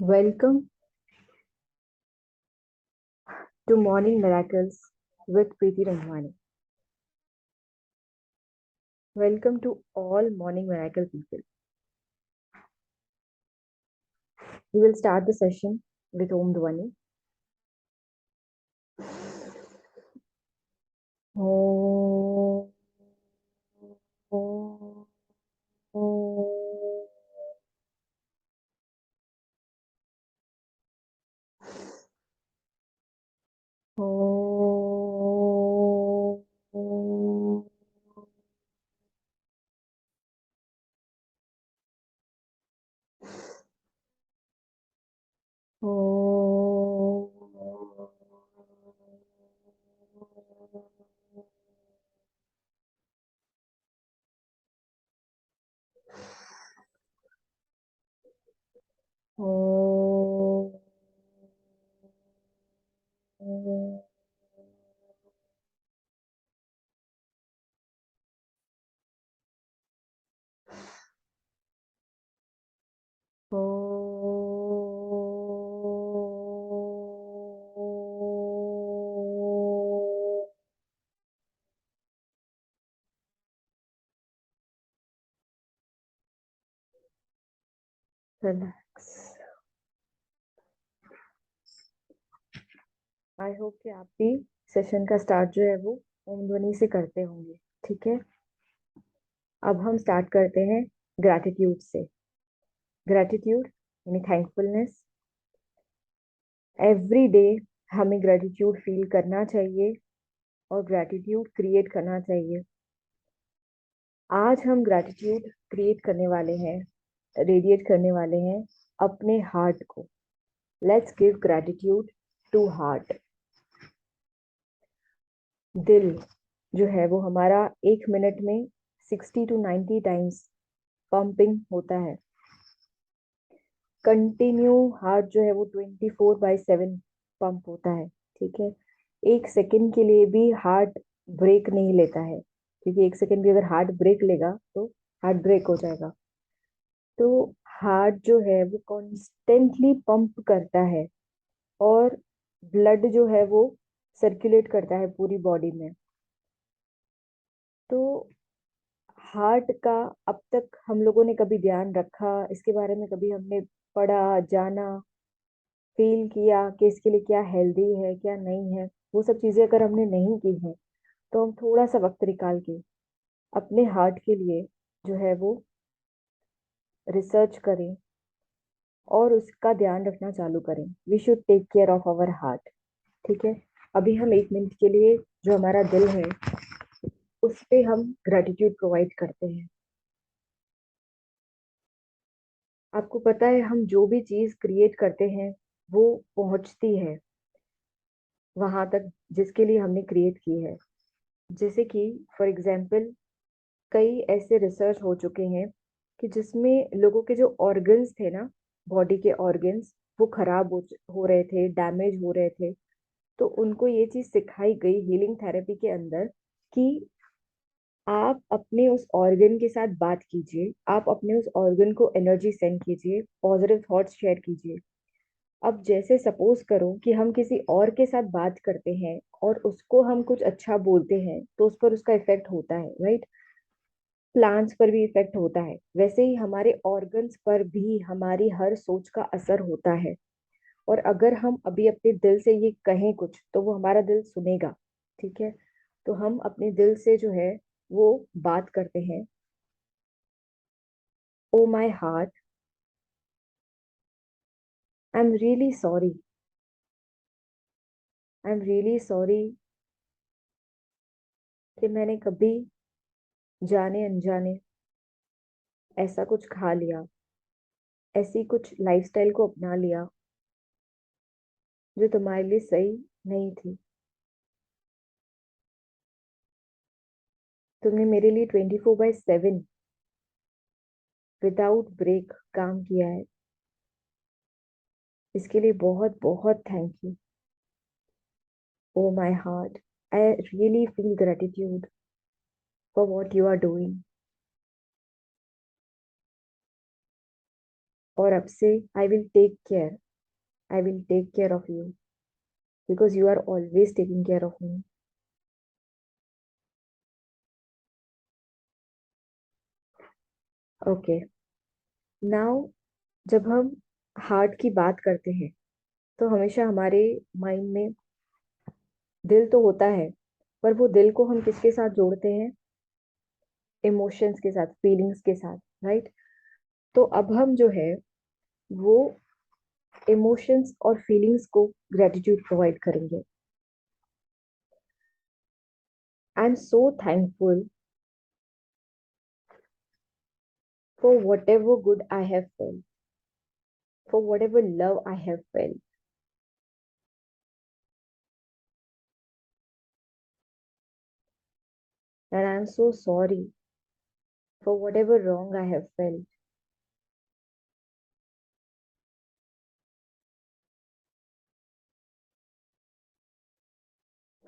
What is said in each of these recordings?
Welcome to Morning Miracles with Preeti Rangwani. Welcome to all Morning Miracle people. We will start the session with Om Dhwani. Om, Om, Om. Om, Om. Relax. I hope कि आप भी session का start जो है वो ओम ध्वनि से करते होंगे। ठीक है, अब हम स्टार्ट करते हैं ग्रैटिट्यूड से। ग्रैटिट्यूड यानी थैंकफुलनेस। एवरी डे हमें ग्रैटिट्यूड फील करना चाहिए और ग्रैटिट्यूड क्रिएट करना चाहिए। आज हम ग्रैटिट्यूड क्रिएट करने वाले हैं, रेडिएट करने वाले हैं अपने हार्ट को। Let's give gratitude to heart. दिल जो है वो हमारा 1 मिनट में 60 to 90 टाइम्स पंपिंग होता है। कंटिन्यू हार्ट जो है वो 24/7 पंप होता है। ठीक है, 1 सेकंड के लिए भी हार्ट ब्रेक नहीं लेता है, क्योंकि 1 सेकंड भी अगर हार्ट ब्रेक लेगा तो हार्ट ब्रेक हो जाएगा। तो हार्ट जो है वो कॉन्स्टेंटली पंप करता है और ब्लड जो है वो सर्कुलेट करता है पूरी बॉडी में। तो हार्ट का अब तक हम लोगों ने कभी ध्यान रखा, इसके बारे में कभी हमने पढ़ा, जाना, फील किया कि इसके लिए क्या हेल्दी है क्या नहीं है? वो सब चीजें अगर हमने नहीं की हैं तो हम थोड़ा सा वक्त निकाल के अपने हार्ट के लिए जो है वो रिसर्च करें और उसका ध्यान रखना चालू करें। We should take care of our heart. ठीक है, अभी हम 1 मिनट के लिए जो हमारा दिल है उस पे हम ग्रेटिट्यूड प्रोवाइड करते हैं। आपको पता है हम जो भी चीज क्रिएट करते हैं वो पहुंचती है वहां तक जिसके लिए हमने क्रिएट की है। जैसे कि फॉर एग्जाम्पल कई ऐसे रिसर्च हो चुके हैं कि जिसमें लोगों के जो ऑर्गन्स थे ना, बॉडी के ऑर्गन्स, वो खराब हो रहे थे, डैमेज हो रहे थे। तो उनको ये चीज सिखाई गई हीलिंग थेरेपी के अंदर कि आप अपने उस ऑर्गन के साथ बात कीजिए, आप अपने उस ऑर्गन को एनर्जी सेंड कीजिए, पॉजिटिव थॉट्स शेयर कीजिए। अब जैसे सपोज करो कि हम किसी और के साथ बात करते हैं और उसको हम कुछ अच्छा बोलते हैं तो उस पर उसका इफेक्ट होता है, राइट? प्लांट्स पर भी इफेक्ट होता है, वैसे ही हमारे ऑर्गन्स पर भी हमारी हर सोच का असर होता है। और अगर हम अभी अपने दिल से ये कहें कुछ तो वो हमारा दिल सुनेगा। ठीक है, तो हम अपने दिल से जो है वो बात करते हैं। Oh my heart, I am really sorry, I am really sorry कि मैंने कभी जाने अनजाने ऐसा कुछ खा लिया, ऐसी कुछ लाइफस्टाइल को अपना लिया जो तुम्हारे लिए सही नहीं थी। तुमने मेरे लिए 24/7 विदाउट ब्रेक काम किया है, इसके लिए बहुत बहुत thank you. O my heart, I really feel gratitude for what you are doing. और अब से I will take care of you because you are always taking care of me. Okay, now जब हम हार्ट की बात करते हैं तो हमेशा हमारे माइंड में दिल तो होता है, पर वो दिल को हम किसके साथ जोड़ते हैं? इमोशंस के साथ, फीलिंग्स के साथ, राइट? तो अब हम जो है वो इमोशंस और फीलिंग्स को ग्रेटिट्यूड प्रोवाइड करेंगे. I am so thankful for what ever good I have felt, for what ever love I have felt, and I am so sorry for what ever wrong I have felt,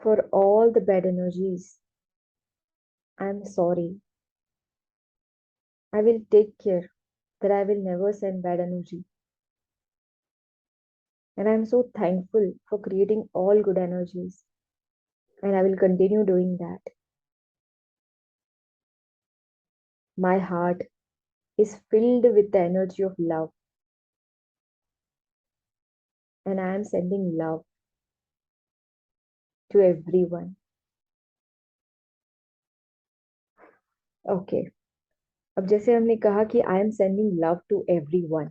for all the bad energies. I am sorry. I will take care that I will never send bad energy. And I am so thankful for creating all good energies. And I will continue doing that. My heart is filled with the energy of love. And I am sending love to everyone. Okay. अब जैसे हमने कहा कि I am sending love to everyone,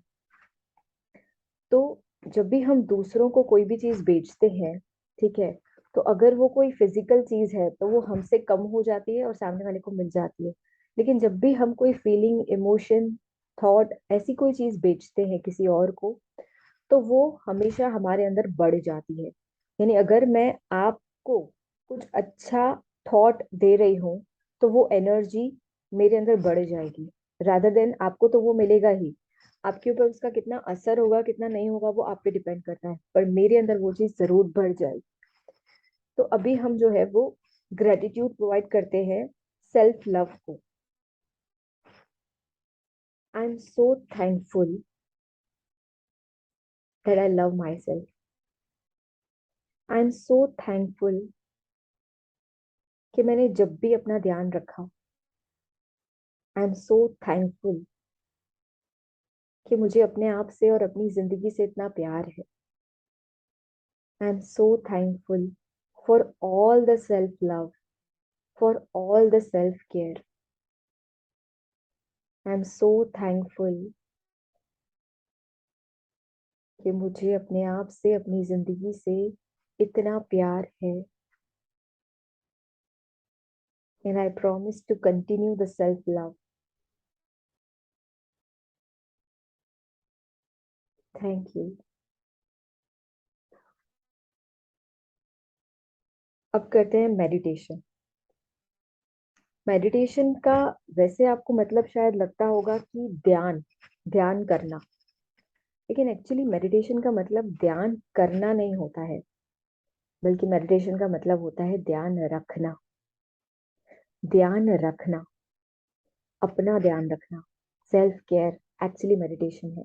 तो जब भी हम दूसरों को कोई भी चीज बेचते हैं, ठीक है, तो अगर वो कोई फिजिकल चीज है तो वो हमसे कम हो जाती है और सामने वाले को मिल जाती है. लेकिन जब भी हम कोई फीलिंग, इमोशन, थॉट, ऐसी कोई चीज बेचते हैं किसी और को, तो वो हमेशा हमारे अंदर बढ़ जाती है. यानी अगर मैं आपको कुछ अच्छा थॉट दे रही हूँ तो वो एनर्जी मेरे अंदर बढ़ जाएगी. रादर देन आपको तो वो मिलेगा ही, आपके ऊपर उसका कितना असर होगा कितना नहीं होगा वो आप पे डिपेंड करता है, पर मेरे अंदर वो चीज जरूर बढ़ जाएगी. तो अभी हम जो है वो ग्रेटिट्यूड प्रोवाइड करते हैं सेल्फ लव को. I am so thankful that I love my self. I am so thankful कि मैंने जब भी अपना ध्यान रखा. आई एम सो थैंकफुल कि मुझे अपने आप से और अपनी जिंदगी से इतना प्यार है. I am so thankful for all the self love, for all the self care. I am so thankful कि मुझे अपने आप से, अपनी जिंदगी से इतना प्यार है. And I promise to continue the self love. Thank you. अब करते हैं मेडिटेशन. मेडिटेशन का वैसे आपको मतलब शायद लगता होगा कि ध्यान, ध्यान करना. लेकिन एक्चुअली मेडिटेशन का मतलब ध्यान करना नहीं होता है, बल्कि मेडिटेशन का मतलब होता है ध्यान रखना. ध्यान रखना, अपना ध्यान रखना. सेल्फ केयर एक्चुअली मेडिटेशन है.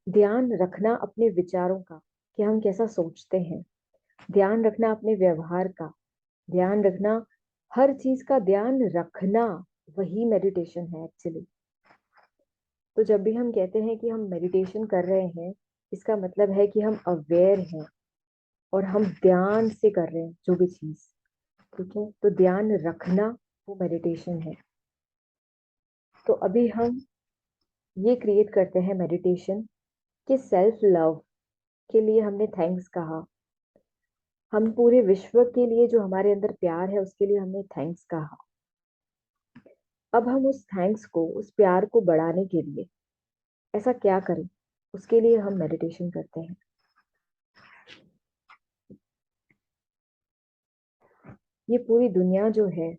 ध्यान रखना अपने विचारों का, कि हम कैसा सोचते हैं. ध्यान रखना अपने व्यवहार का. ध्यान रखना, हर चीज का ध्यान रखना, वही मेडिटेशन है एक्चुअली. तो जब भी हम कहते हैं कि हम मेडिटेशन कर रहे हैं, इसका मतलब है कि हम अवेयर हैं और हम ध्यान से कर रहे हैं जो भी चीज. ठीक है, तो ध्यान रखना वो मेडिटेशन है. तो अभी हम ये क्रिएट करते हैं मेडिटेशन कि सेल्फ लव के लिए हमने थैंक्स कहा. हम पूरे विश्व के लिए जो हमारे अंदर प्यार है उसके लिए हमने थैंक्स कहा. अब हम उस थैंक्स को, उस प्यार को बढ़ाने के लिए ऐसा क्या करें, उसके लिए हम मेडिटेशन करते हैं. ये पूरी दुनिया जो है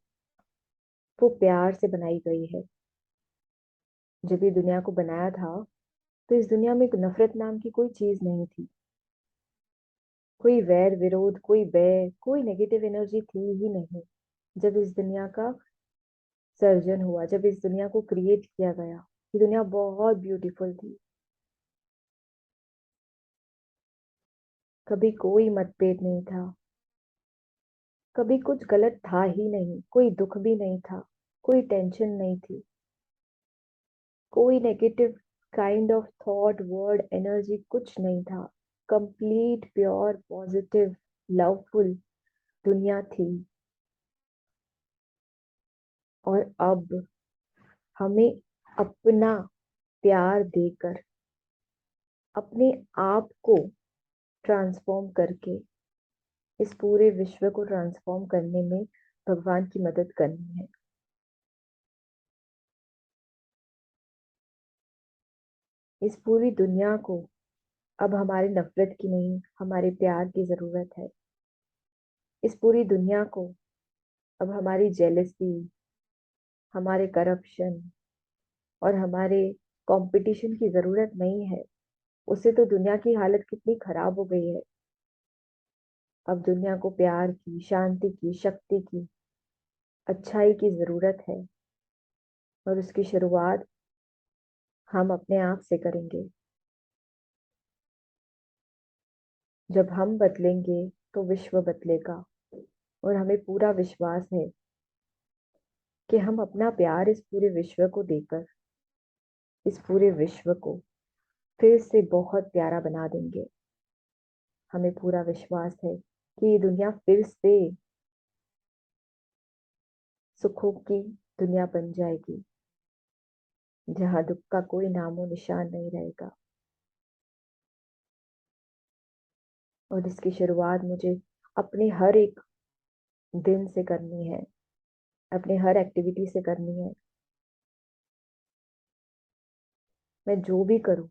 वो प्यार से बनाई गई है. जब ये दुनिया को बनाया था तो इस दुनिया में नफरत नाम की कोई चीज नहीं थी. कोई वैर विरोध, कोई भय, कोई नेगेटिव एनर्जी थी ही नहीं. जब इस दुनिया का सर्जन हुआ, जब इस दुनिया को क्रिएट किया गया, ये दुनिया बहुत ब्यूटीफुल थी. कभी कोई मतभेद नहीं था, कभी कुछ गलत था ही नहीं, कोई दुख भी नहीं था, कोई टेंशन नहीं थी, कोई negative kind of thought word energy कुछ नहीं था। कंप्लीट प्योर पॉजिटिव लवफुल दुनिया थी। और अब हमें अपना प्यार देकर अपने आप को ट्रांसफॉर्म करके इस पूरे विश्व को ट्रांसफॉर्म करने में भगवान की मदद करनी है। इस पूरी दुनिया को अब हमारी नफरत की नहीं, हमारे प्यार की जरूरत है। इस पूरी दुनिया को अब हमारी जेलसी, हमारे करप्शन और हमारे कंपटीशन की जरूरत नहीं है। उससे तो दुनिया की हालत कितनी खराब हो गई है। अब दुनिया को प्यार की, शांति की, शक्ति की, अच्छाई की जरूरत है। और उसकी शुरुआत हम अपने आप से करेंगे। जब हम बदलेंगे तो विश्व बदलेगा। और हमें पूरा विश्वास है कि हम अपना प्यार इस पूरे विश्व को देकर इस पूरे विश्व को फिर से बहुत प्यारा बना देंगे। हमें पूरा विश्वास है कि ये दुनिया फिर से सुखों की दुनिया बन जाएगी, जहाँ दुख का कोई नामो निशान नहीं रहेगा। और इसकी शुरुआत मुझे अपने हर एक दिन से करनी है, अपने हर एक्टिविटी से करनी है। मैं जो भी करूं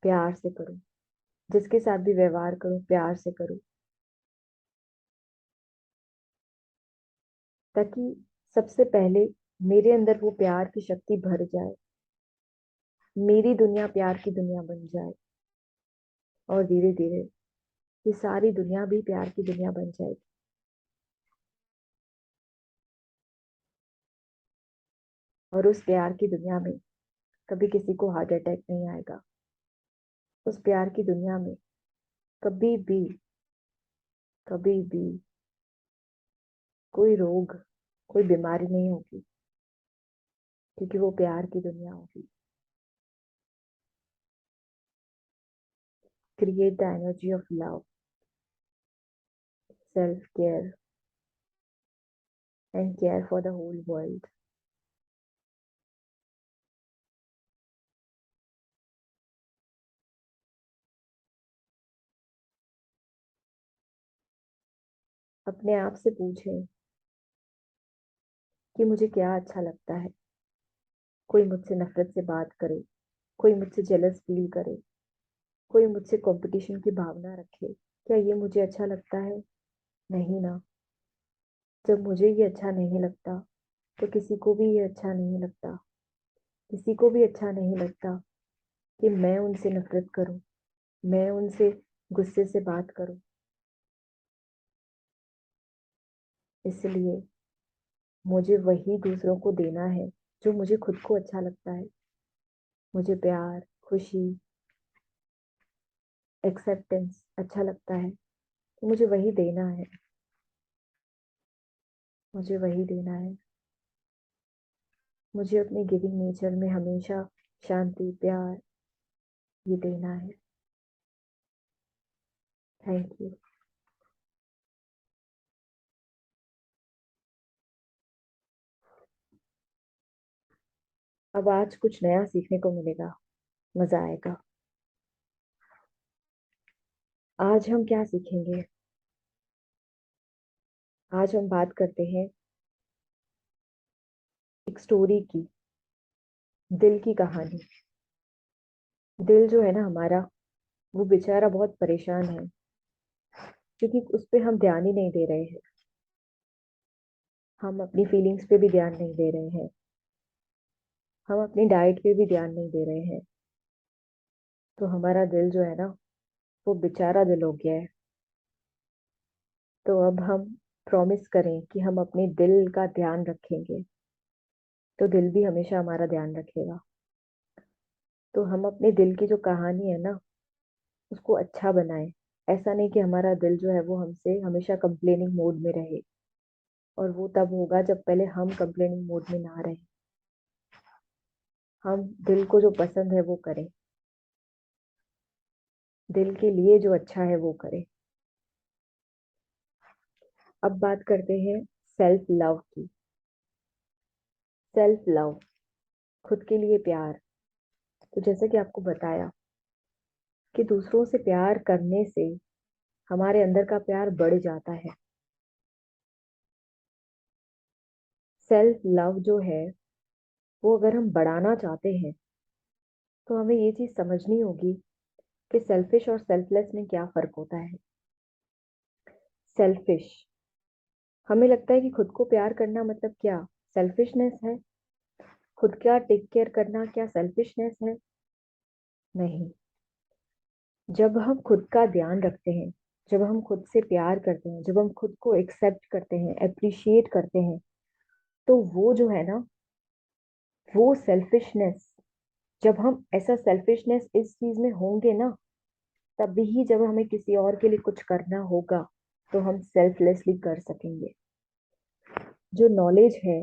प्यार से करूं, जिसके साथ भी व्यवहार करूं प्यार से करूं, ताकि सबसे पहले मेरे अंदर वो प्यार की शक्ति भर जाए, मेरी दुनिया प्यार की दुनिया बन जाए। और धीरे धीरे ये सारी दुनिया भी प्यार की दुनिया बन जाएगी। और उस प्यार की दुनिया में कभी किसी को हार्ट अटैक नहीं आएगा। उस प्यार की दुनिया में कभी भी, कभी भी कोई रोग, कोई बीमारी नहीं होगी, क्योंकि वो प्यार की दुनिया होगी। Create the energy of love, self care and care for the whole world. अपने आप से पूछें कि मुझे क्या अच्छा लगता है। कोई मुझसे नफरत से बात करे, कोई मुझसे जेलस फील करे, कोई मुझसे कंपटीशन की भावना रखे, क्या ये मुझे अच्छा लगता है? नहीं ना। जब मुझे ये अच्छा नहीं लगता तो किसी को भी ये अच्छा नहीं लगता। किसी को भी अच्छा नहीं लगता कि मैं उनसे नफरत करूं, मैं उनसे गुस्से से बात करूं। इसलिए मुझे वही दूसरों को देना है जो मुझे खुद को अच्छा लगता है। मुझे प्यार, खुशी, एक्सेप्टेंस अच्छा लगता है, तो मुझे वही देना है। मुझे वही देना है। मुझे अपने गिविंग नेचर में हमेशा शांति, प्यार ये देना है। Thank you. अब आज कुछ नया सीखने को मिलेगा, मजा आएगा। आज हम क्या सीखेंगे? आज हम बात करते हैं एक स्टोरी की, दिल की कहानी। दिल जो है ना हमारा, वो बेचारा बहुत परेशान है, क्योंकि उस पे हम ध्यान ही नहीं दे रहे हैं। हम अपनी फीलिंग्स पे भी ध्यान नहीं दे रहे हैं। हम अपनी डाइट पे भी ध्यान नहीं दे रहे हैं। तो हमारा दिल जो है ना, वो बेचारा दिल हो गया है। तो अब हम प्रॉमिस करें कि हम अपने दिल का ध्यान रखेंगे, तो दिल भी हमेशा हमारा ध्यान रखेगा। तो हम अपने दिल की जो कहानी है ना, उसको अच्छा बनाएं। ऐसा नहीं कि हमारा दिल जो है वो हमसे हमेशा कंप्लेनिंग मोड में रहे, और वो तब होगा जब पहले हम कंप्लेनिंग मोड में ना रहे। हम दिल को जो पसंद है वो करें, दिल के लिए जो अच्छा है वो करें। अब बात करते हैं सेल्फ लव की। सेल्फ लव, खुद के लिए प्यार। तो जैसे कि आपको बताया कि दूसरों से प्यार करने से हमारे अंदर का प्यार बढ़ जाता है। सेल्फ लव जो है वो अगर हम बढ़ाना चाहते हैं तो हमें ये चीज समझनी होगी कि सेल्फिश और सेल्फलेस में क्या फर्क होता है। सेल्फिश, हमें लगता है कि खुद को प्यार करना मतलब क्या, सेल्फिशनेस है। खुद का टेक केयर करना क्या सेल्फिशनेस है? नहीं। जब हम खुद का ध्यान रखते हैं, जब हम खुद से प्यार करते हैं, जब हम खुद को एक्सेप्ट करते हैं, अप्रिशिएट करते हैं, तो वो जो है ना, वो सेल्फिशनेस, जब हम ऐसा सेल्फिशनेस इस चीज में होंगे ना, तभी ही जब हमें किसी और के लिए कुछ करना होगा तो हम सेल्फलेसली कर सकेंगे। जो नॉलेज है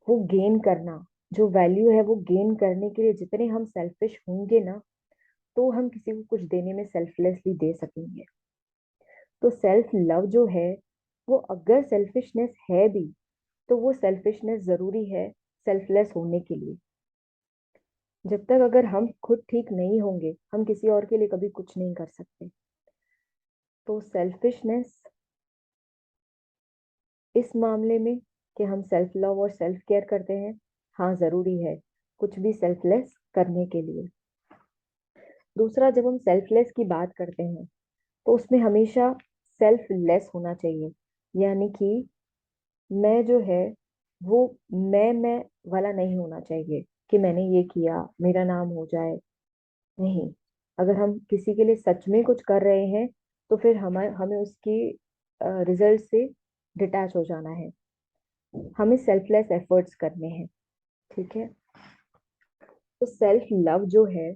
वो गेन करना, जो वैल्यू है वो गेन करने के लिए जितने हम सेल्फिश होंगे ना, तो हम किसी को कुछ देने में सेल्फलेसली दे सकेंगे। तो सेल्फ लव जो है, वो अगर सेल्फिशनेस है भी, तो वो सेल्फिशनेस जरूरी है सेल्फलेस होने के लिए। जब तक अगर हम खुद ठीक नहीं होंगे, हम किसी और के लिए कभी कुछ नहीं कर सकते। तो सेल्फिशनेस इस मामले में कि हम सेल्फ लव और सेल्फ केयर करते हैं, हाँ जरूरी है कुछ भी सेल्फलेस करने के लिए। दूसरा, जब हम सेल्फलेस की बात करते हैं तो उसमें हमेशा सेल्फलेस होना चाहिए। यानी कि मैं जो है वो मैं वाला नहीं होना चाहिए कि मैंने ये किया मेरा नाम हो जाए। नहीं, अगर हम किसी के लिए सच में कुछ कर रहे हैं तो फिर हमें हमें उसकी रिजल्ट से डिटैच हो जाना है। हमें सेल्फलेस एफर्ट्स करने हैं। ठीक है। तो सेल्फ लव जो है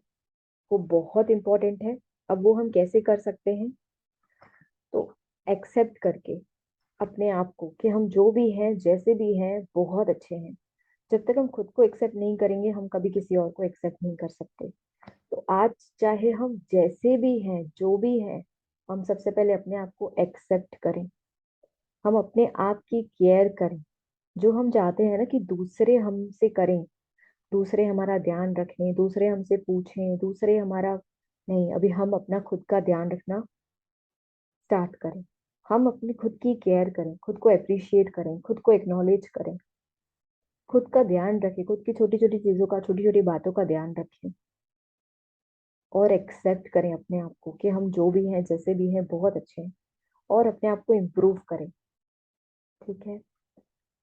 वो बहुत इंपॉर्टेंट है। अब वो हम कैसे कर सकते हैं? तो एक्सेप्ट करके अपने आप को कि हम जो भी हैं जैसे भी हैं बहुत अच्छे हैं। जब तक हम खुद को एक्सेप्ट नहीं करेंगे हम कभी किसी और को एक्सेप्ट नहीं कर सकते। तो आज चाहे हम जैसे भी हैं जो भी हैं, हम सबसे पहले अपने आप को एक्सेप्ट करें। हम अपने आप की केयर करें। जो हम चाहते हैं ना कि दूसरे हमसे करें, दूसरे हमारा ध्यान रखें, दूसरे हमसे पूछें, दूसरे हमारा, नहीं, अभी हम अपना खुद का ध्यान रखना स्टार्ट करें। हम अपनी खुद की केयर करें, खुद को अप्रिशिएट करें, खुद को एक्नॉलेज करें, खुद का ध्यान रखें, खुद की छोटी छोटी चीजों का, छोटी छोटी बातों का ध्यान रखें, और एक्सेप्ट करें अपने आप को कि हम जो भी हैं जैसे भी हैं बहुत अच्छे हैं, और अपने आप को इम्प्रूव करें। ठीक है।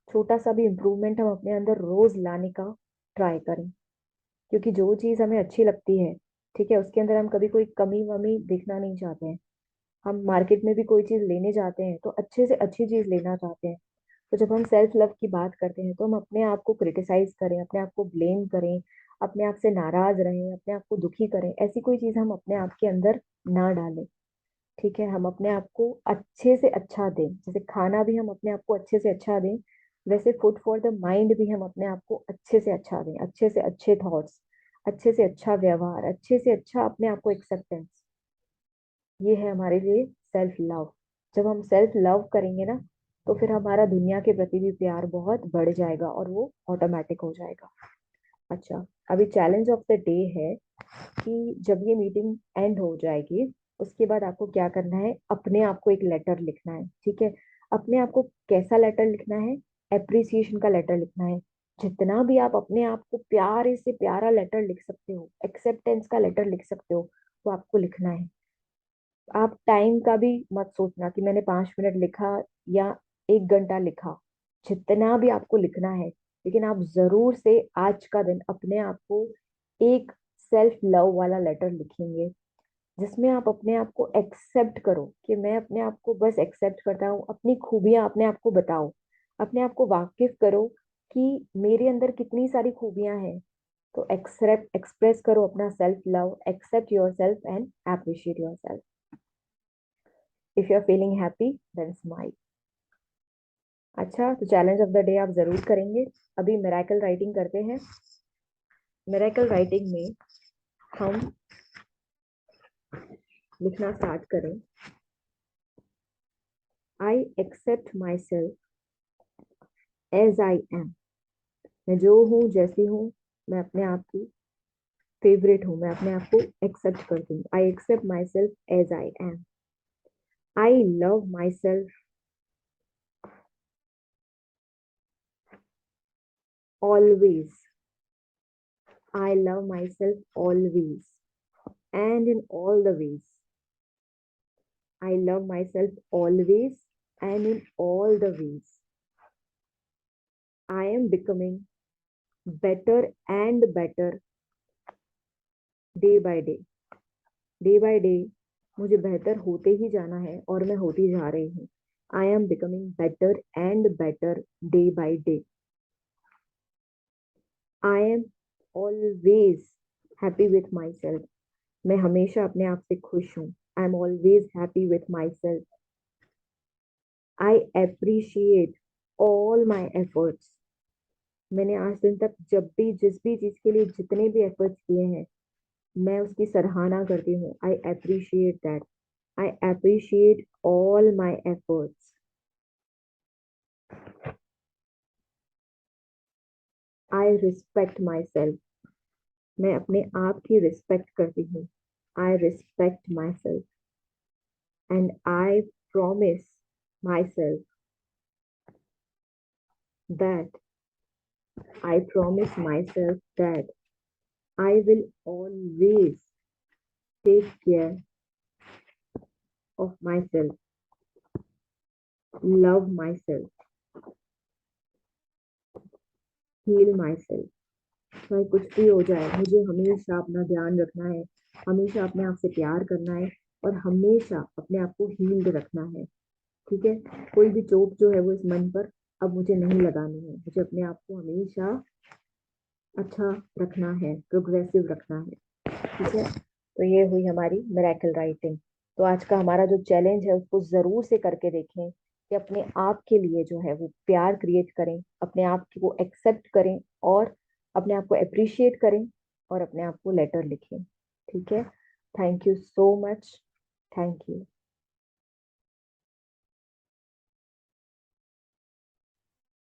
छोटा सा भी इम्प्रूवमेंट हम अपने अंदर रोज लाने का ट्राई करें, क्योंकि जो चीज़ हमें अच्छी लगती है, ठीक है, उसके अंदर हम कभी कोई कमी वमी देखना नहीं चाहते हैं। हम मार्केट में भी कोई चीज़ लेने जाते हैं तो अच्छे से अच्छी चीज़ लेना चाहते हैं। तो जब हम सेल्फ लव की बात करते हैं तो हम अपने आप को क्रिटिसाइज करें, अपने आप को ब्लेम करें, अपने आप से नाराज रहें, अपने आप को दुखी करें, ऐसी कोई चीज़ हम अपने आप के अंदर ना डालें। ठीक है। हम अपने आप को अच्छे से अच्छा दें, जैसे खाना भी हम अपने आप को अच्छे से अच्छा दें, वैसे फूड फॉर द माइंड भी हम अपने आप को अच्छे से अच्छा दें, अच्छे से अच्छे थॉट्स, अच्छे से अच्छा व्यवहार, अच्छे से अच्छा अपने आप को एक्सेप्टेंस। ये है हमारे लिए सेल्फ लव। जब हम सेल्फ लव करेंगे ना, तो फिर हमारा दुनिया के प्रति भी प्यार बहुत बढ़ जाएगा और वो ऑटोमेटिक हो जाएगा। अच्छा, अभी चैलेंज ऑफ द डे है कि जब ये मीटिंग एंड हो जाएगी उसके बाद आपको क्या करना है, अपने आप को एक लेटर लिखना है। ठीक है। अपने आप को कैसा लेटर लिखना है? एप्रिसिएशन का लेटर लिखना है। जितना भी आप अपने आप को प्यारे से प्यारा लेटर लिख सकते हो, एक्सेप्टेंस का लेटर लिख सकते हो, वो आपको लिखना है। आप टाइम का भी मत सोचना कि मैंने 5 मिनट लिखा या 1 घंटा लिखा। जितना भी आपको लिखना है, लेकिन आप जरूर से आज का दिन अपने आप को एक सेल्फ लव वाला लेटर लिखेंगे, जिसमें आप अपने आप को एक्सेप्ट करो कि मैं अपने आप को बस एक्सेप्ट करता हूँ। अपनी खूबियां अपने आप को बताओ, अपने आप को वाकिफ करो कि मेरे अंदर कितनी सारी खूबियां हैं। तो एक्सेप्ट एक्सप्रेस करो अपना self love, accept your self and appreciate your self. If you are feeling happy then smile. अच्छा, तो चैलेंज ऑफ द डे आप जरूर करेंगे। अभी मिरेकल राइटिंग करते हैं। मिरेकल राइटिंग में हम लिखना स्टार्ट करें। I accept my self as I am. मैं जो हूँ, जैसी हूँ, मैं अपने आप की फेवरेट हूँ, मैं अपने आप को एक्सेप्ट करती हूँ। I accept my self as I am. I love my self always. I love my self always and in all the ways. I love myself always and in all the ways. I am becoming better and better day by day. Day by day मुझे बेहतर होते ही जाना है और मैं होती जा रही हूँ. I am becoming better and better day by day. I am always happy with myself. मैं हमेशा अपने आप से खुश हूँ. I am always happy with myself. I appreciate all my efforts. मैंने आज दिन तक जब भी जिस भी चीज के लिए जितने भी एफर्ट्स किए हैं, मैं उसकी सराहना करती हूँ. I appreciate that. I appreciate all my efforts. I respect my self. मैं अपने आप की रिस्पेक्ट करती हूँ. I respect my self and I promise my self that I promise my self that I will always take care of myself, love myself, heal myself. चाहे कुछ भी हो जाए, मुझे हमेशा अपना ध्यान रखना है, हमेशा अपने आप से प्यार करना है और हमेशा अपने आप को हील्ड रखना है. ठीक है. कोई भी चोट जो है वो इस मन पर अब मुझे नहीं लगानी है. मुझे अपने आप को हमेशा अच्छा रखना है, प्रोग्रेसिव रखना है. ठीक है. तो ये हुई हमारी मिरेकल राइटिंग. तो आज का हमारा जो चैलेंज है उसको जरूर से करके देखें कि अपने आप के लिए जो है वो प्यार क्रिएट करें, अपने आप को एक्सेप्ट करें और अपने आप को अप्रिशिएट करें और अपने आप को लेटर लिखें. ठीक है. Thank you so much. Thank you.